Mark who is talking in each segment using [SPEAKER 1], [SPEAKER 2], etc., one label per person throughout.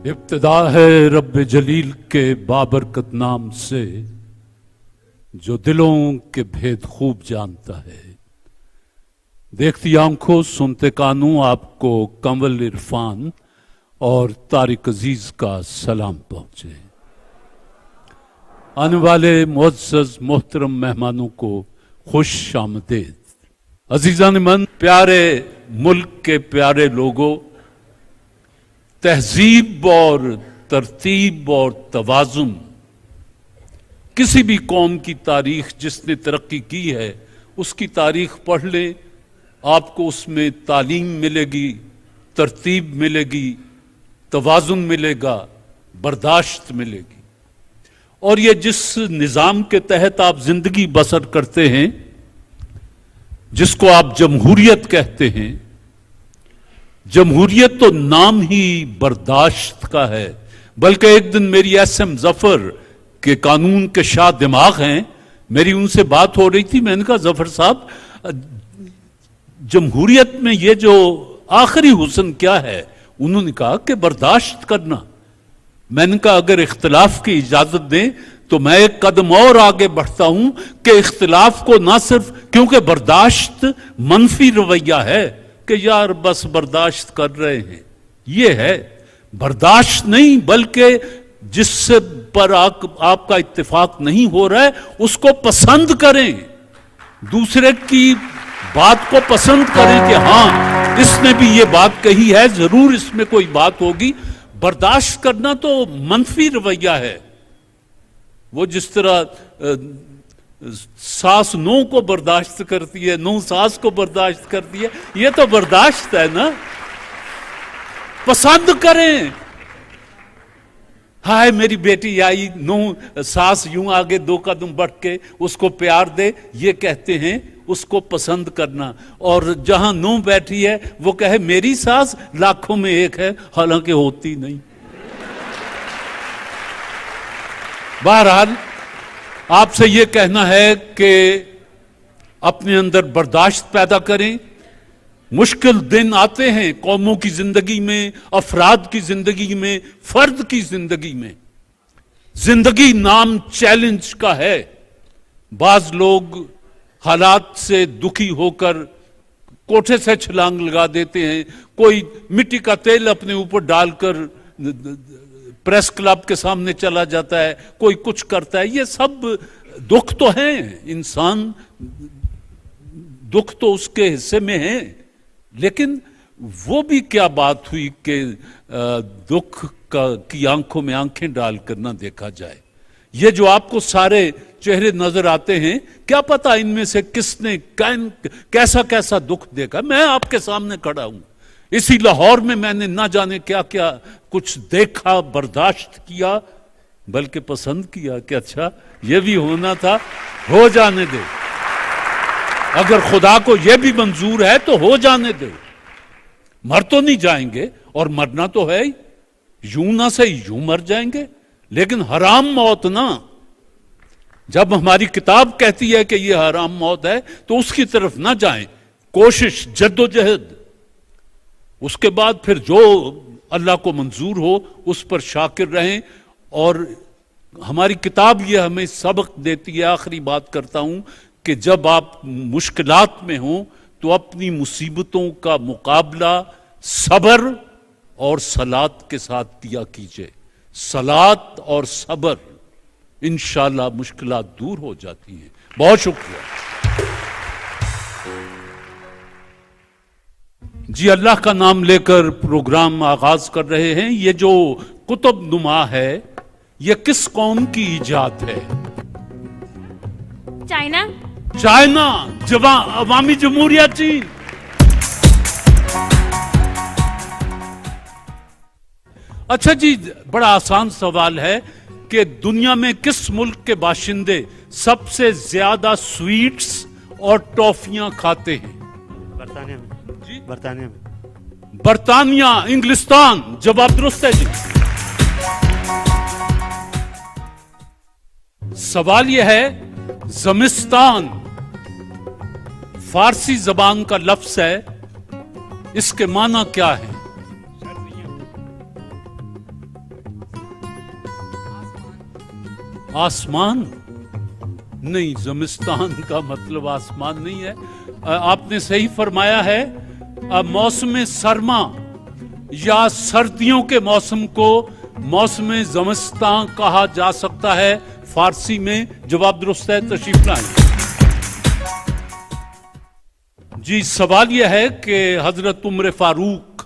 [SPEAKER 1] इब्तिदा है रब्बे जलील के बाबरकत नाम से, जो दिलों के भेद खूब जानता है। देखती आंखों सुनते कानों आपको कमल इरफान और तारिक अजीज का सलाम पहुंचे। आने वाले मुअज़्ज़ज़ मोहतरम मेहमानों को खुश आमदीद। अजीजान मन, प्यारे मुल्क के प्यारे लोगों, तहजीब और तरतीब और तवाज़ुन किसी भी कौम की तारीख जिसने तरक्की की है उसकी तारीख पढ़ ले, आपको उसमें तालीम मिलेगी, तरतीब मिलेगी, तवाज़ुन मिलेगा, बर्दाश्त मिलेगी। और ये जिस निज़ाम के तहत आप जिंदगी बसर करते हैं, जिसको आप जमहूरियत कहते हैं, जमहूरियत तो नाम ही बर्दाश्त का है। बल्कि एक दिन मेरी एसएम जफर के कानून के शाह दिमाग हैं, मेरी उनसे बात हो रही थी। मैंने कहा जफर साहब, जमहूरियत में ये जो आखिरी हुस्न क्या है? उन्होंने कहा कि बर्दाश्त करना। मैंने कहा अगर इख्तिलाफ की इजाजत दें तो मैं एक कदम और आगे बढ़ता हूं कि इख्तिलाफ को ना सिर्फ, क्योंकि बर्दाश्त मनफी रवैया है कि यार बस बर्दाश्त कर रहे हैं, ये है बर्दाश्त नहीं, बल्कि जिससे पर आपका इत्तेफाक नहीं हो रहा है उसको पसंद करें, दूसरे की बात को पसंद करें कि हां इसने भी ये बात कही है, जरूर इसमें कोई बात होगी। बर्दाश्त करना तो मनफी रवैया है। वो जिस तरह सास नौ को बर्दाश्त करती है, नौ सास को बर्दाश्त करती है, ये तो बर्दाश्त है ना। पसंद करें। हाय मेरी बेटी आई, नौ सास यूं आगे दो कदम बढ़ के उसको प्यार दे, ये कहते हैं उसको पसंद करना। और जहां नौ बैठी है वो कहे मेरी सास लाखों में एक है, हालांकि होती नहीं। बहरहाल आपसे ये कहना है कि अपने अंदर बर्दाश्त पैदा करें। मुश्किल दिन आते हैं कौमों की जिंदगी में, अफराद की जिंदगी में, फर्द की जिंदगी में। जिंदगी नाम चैलेंज का है। बाज लोग हालात से दुखी होकर कोठे से छलांग लगा देते हैं, कोई मिट्टी का तेल अपने ऊपर डालकर प्रेस क्लब के सामने चला जाता है, कोई कुछ करता है। ये सब दुख तो हैं, इंसान दुख तो उसके हिस्से में है, लेकिन वो भी क्या बात हुई कि दुख की आंखों में आंखें डालकर ना देखा जाए। ये जो आपको सारे चेहरे नजर आते हैं, क्या पता इनमें से किसने कैसा कैसा दुख देखा। मैं आपके सामने खड़ा हूं, इसी लाहौर में मैंने ना जाने क्या क्या कुछ देखा, बर्दाश्त किया, बल्कि पसंद किया कि अच्छा ये भी होना था, हो जाने दे। अगर खुदा को यह भी मंजूर है तो हो जाने दे। मर तो नहीं जाएंगे, और मरना तो है ही, यूं ना से यूं मर जाएंगे, लेकिन हराम मौत ना। जब हमारी किताब कहती है कि यह हराम मौत है तो उसकी तरफ ना जाएं। कोशिश, जद्दोजहद, उसके बाद फिर जो अल्लाह को मंजूर हो उस पर शाकिर रहें। और हमारी किताब यह हमें सबक देती है, आखिरी बात करता हूं, कि जब आप मुश्किलात में हो तो अपनी मुसीबतों का मुकाबला सब्र और सलात के साथ किया कीजिए। सलात और सब्र, इंशाअल्लाह मुश्किलात दूर हो जाती हैं। बहुत शुक्रिया जी। अल्लाह का नाम लेकर प्रोग्राम आगाज कर रहे हैं। ये जो कुतुब नुमा है, ये किस कौम की इजाद है?
[SPEAKER 2] चाइना।
[SPEAKER 1] चाइना, अवामी जमहूरिया चीन। अच्छा जी, बड़ा आसान सवाल है कि दुनिया में किस मुल्क के बाशिंदे सबसे ज्यादा स्वीट्स और टॉफियां खाते हैं?
[SPEAKER 3] बरतानिया में। जी, बरतानिया में।
[SPEAKER 1] बरतानिया, इंग्लिस्तान। जवाब दुरुस्त है जी। सवाल यह है, ज़मिस्तान फारसी जबान का लफ्ज है, इसके माना क्या है? आसमान नहीं, ज़मिस्तान का मतलब आसमान नहीं है। आपने सही फरमाया है। मौसम सरमा या सर्दियों के मौसम को मौसम ज़मिस्तान कहा जा सकता है फारसी में। जवाब दुरुस्त है, तशरीफ लाएं। जी, सवाल यह है कि हजरत उमर फारूक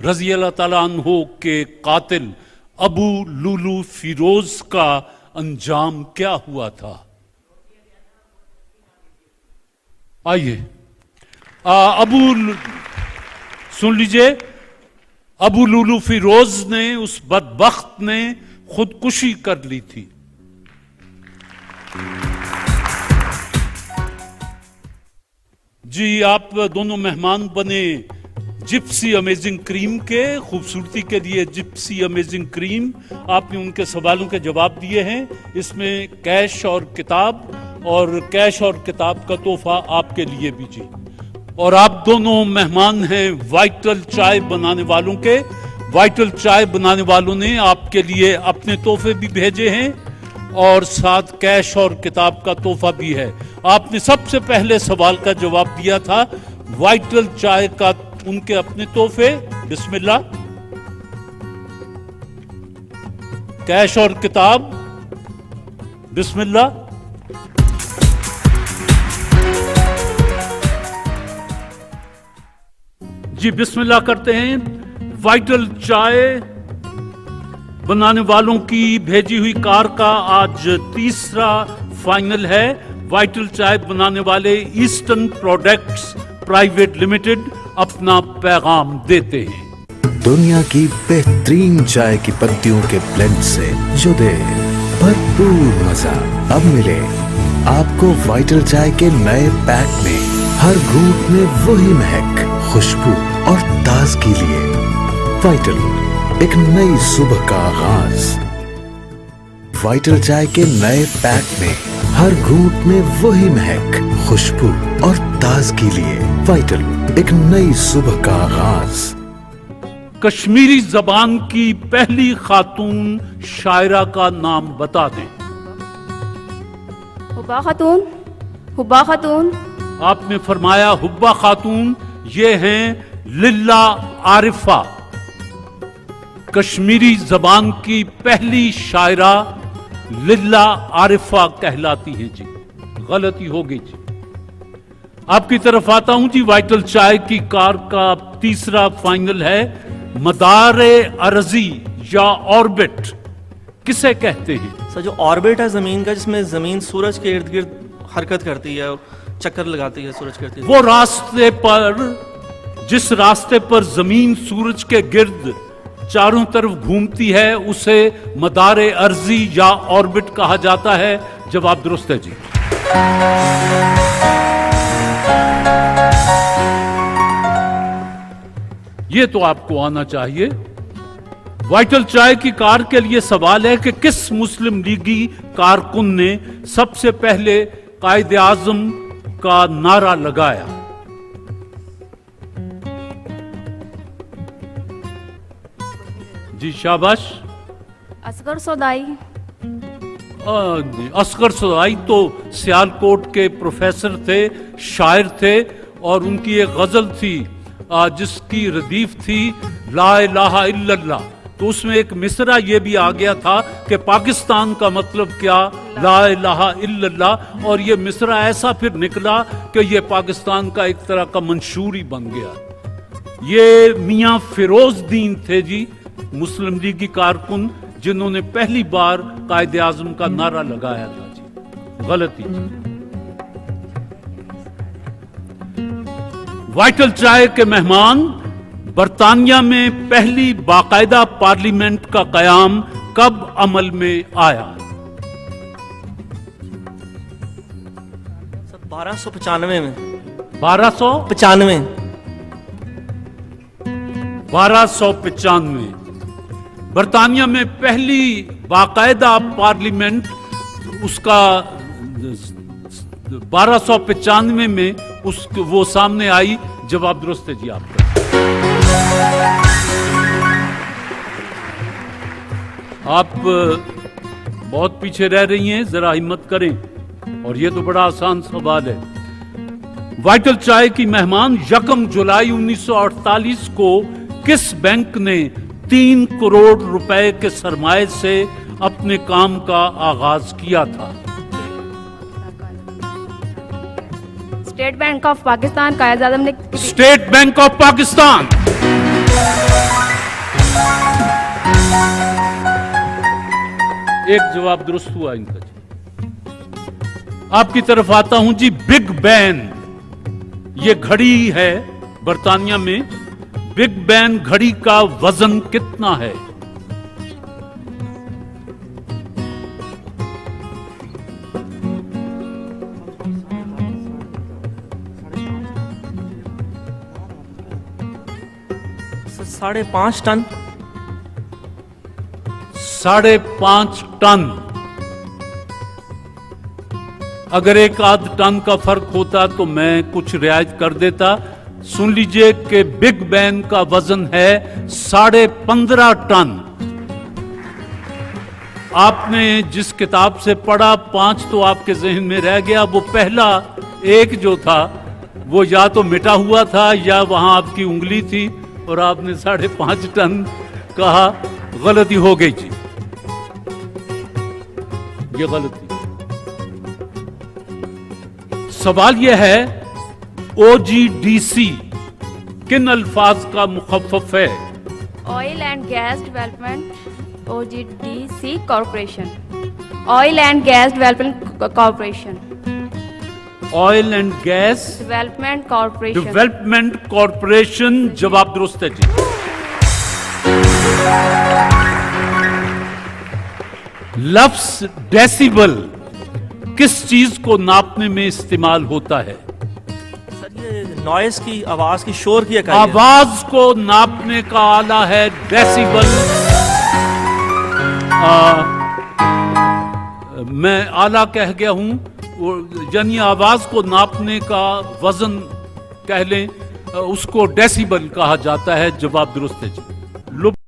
[SPEAKER 1] रजी अल्लाह ताला अन्हो के कातिल अबू लुलू फिरोज का अंजाम क्या हुआ था? आइए, सुन लीजिए। अबू लुलू फिरोज ने, उस बदबख्त ने खुदकुशी कर ली थी। जी, आप दोनों मेहमान बने जिप्सी अमेजिंग क्रीम के। खूबसूरती के लिए जिप्सी अमेजिंग क्रीम। आपने उनके सवालों के जवाब दिए हैं। इसमें कैश और किताब, और कैश और किताब का तोहफा आपके लिए भी जी। और आप दोनों मेहमान हैं वाइटल चाय बनाने वालों के। वाइटल चाय बनाने वालों ने आपके लिए अपने तोहफे भी भेजे हैं और साथ कैश और किताब का तोहफा भी है। आपने सबसे पहले सवाल का जवाब दिया था। वाइटल चाय का उनके अपने तोहफे, बिस्मिल्लाह। कैश और किताब, बिस्मिल्लाह। जी, बिस्मिल्लाह करते हैं। वाइटल चाय बनाने वालों की भेजी हुई कार का आज तीसरा फाइनल है। वाइटल चाय बनाने वाले ईस्टर्न प्रोडक्ट्स प्राइवेट लिमिटेड अपना पैगाम देते हैं।
[SPEAKER 2] दुनिया की बेहतरीन चाय की पत्तियों के ब्लेंड से जो दे भरपूर मजा। अब मिले आपको वाइटल चाय के नए पैक में। हर घूंट में वही महक, खुशबू और ताजगी लिए। वाइटल, एक नई सुबह का आगाज। वाइटल चाय के नए पैक में हर घूंट में वही महक, खुशबू और ताजगी लिए। वाइटल, एक नई सुबह का आगाज।
[SPEAKER 1] कश्मीरी जबान की पहली खातून शायरा का नाम बता दें।
[SPEAKER 4] हुब्बा खातून। हुब्बा खातून।
[SPEAKER 1] आपने फरमाया हुब्बा खातून। ये हैं लिल्ला आरिफा। कश्मीरी जबान की पहली शायरा लिल्ला आरिफा कहलाती हैं जी। गलती हो गई जी। आपकी तरफ आता हूं जी। वाइटल चाय की कार का तीसरा फाइनल है। मदारे अर्जी या ऑर्बिट किसे कहते हैं?
[SPEAKER 5] सर, जो ऑर्बिट है जमीन का, जिसमें जमीन सूरज के इर्द गिर्द हरकत करती है और चक्कर लगाती है सूरज के इर्द गिर्द।
[SPEAKER 1] वो रास्ते पर, जिस रास्ते पर जमीन सूरज के गिर्द चारों तरफ घूमती है, उसे मदारे अर्जी या ऑर्बिट कहा जाता है। जवाब दुरुस्त है जी। ये तो आपको आना चाहिए। वाइटल चाय की कार के लिए सवाल है कि किस मुस्लिम लीगी कारकुन ने सबसे पहले कायदे आजम का नारा लगाया? जी, शाबाश।
[SPEAKER 4] असगर सौदाई।
[SPEAKER 1] असगर सौदाई तो सियालकोट के प्रोफेसर थे, शायर थे, और उनकी एक गजल थी जिसकी रदीफ थी ला इलाहा इल्लल्लाह। तो उसमें एक मिसरा ये भी आ गया था कि पाकिस्तान का मतलब क्या, ला इलाहा इल्लल्लाह। और ये मिसरा ऐसा फिर निकला कि ये पाकिस्तान का एक तरह का मंशूर ही बन गया। ये मियां फिरोज दीन थे जी, मुस्लिम लीग की कारकुन, जिन्होंने पहली बार कायदे आजम का नारा लगाया था जी। गलती। वाइटल चाय के मेहमान, बरतानिया में पहली बाकायदा पार्लियामेंट का कयाम कब अमल में आया?
[SPEAKER 5] 1295 में।
[SPEAKER 1] 1295। बरतानिया में पहली बाकायदा पार्लियामेंट, उसका 1295 में वो सामने आई। जवाब दुरुस्त है जी आपका। आप बहुत पीछे रह रही हैं, जरा हिम्मत करें। और ये तो बड़ा आसान सवाल है। वाइटल चाय की मेहमान 1 जुलाई 1948 को किस बैंक ने 3 करोड़ रुपए के सरमाए से अपने काम का आगाज किया था?
[SPEAKER 4] State Bank of Pakistan. Quaid Azam ने
[SPEAKER 1] स्टेट बैंक ऑफ पाकिस्तान। एक जवाब दुरुस्त हुआ इनका जी। आपकी तरफ आता हूं जी। बिग बैन, ये घड़ी है बर्तानिया में। बिग बैन घड़ी का वजन कितना है?
[SPEAKER 5] Sir 5.5 ton.
[SPEAKER 1] 5.5 टन। अगर एक आध टन का फर्क होता तो मैं कुछ रियायत कर देता। सुन लीजिए कि बिग बैन का वजन है 15.5 टन। आपने जिस किताब से पढ़ा 5 तो आपके जहन में रह गया। वो पहला एक जो था वो या तो मिटा हुआ था या वहां आपकी उंगली थी और आपने 5.5 टन कहा। गलती हो गई जी, ये गलती। सवाल यह है OGDC किन अल्फाज का मुखफ़फ़ है?
[SPEAKER 4] Oil and gas development OGDC corporation. Oil and gas development corporation.
[SPEAKER 1] Oil and gas
[SPEAKER 4] development corporation.
[SPEAKER 1] Development corporation. जवाब दुरुस्त है जी। लफ्ज डेसिबल किस चीज को नापने में इस्तेमाल होता है?
[SPEAKER 5] सर ये नॉइस की, आवाज की, शोर की इकाई है।
[SPEAKER 1] आवाज को नापने का आला है डेसिबल। मैं आला कह गया हूं, यानी आवाज को नापने का वजन कह लें, उसको डेसिबल कहा जाता है। जवाब दुरुस्त है जी।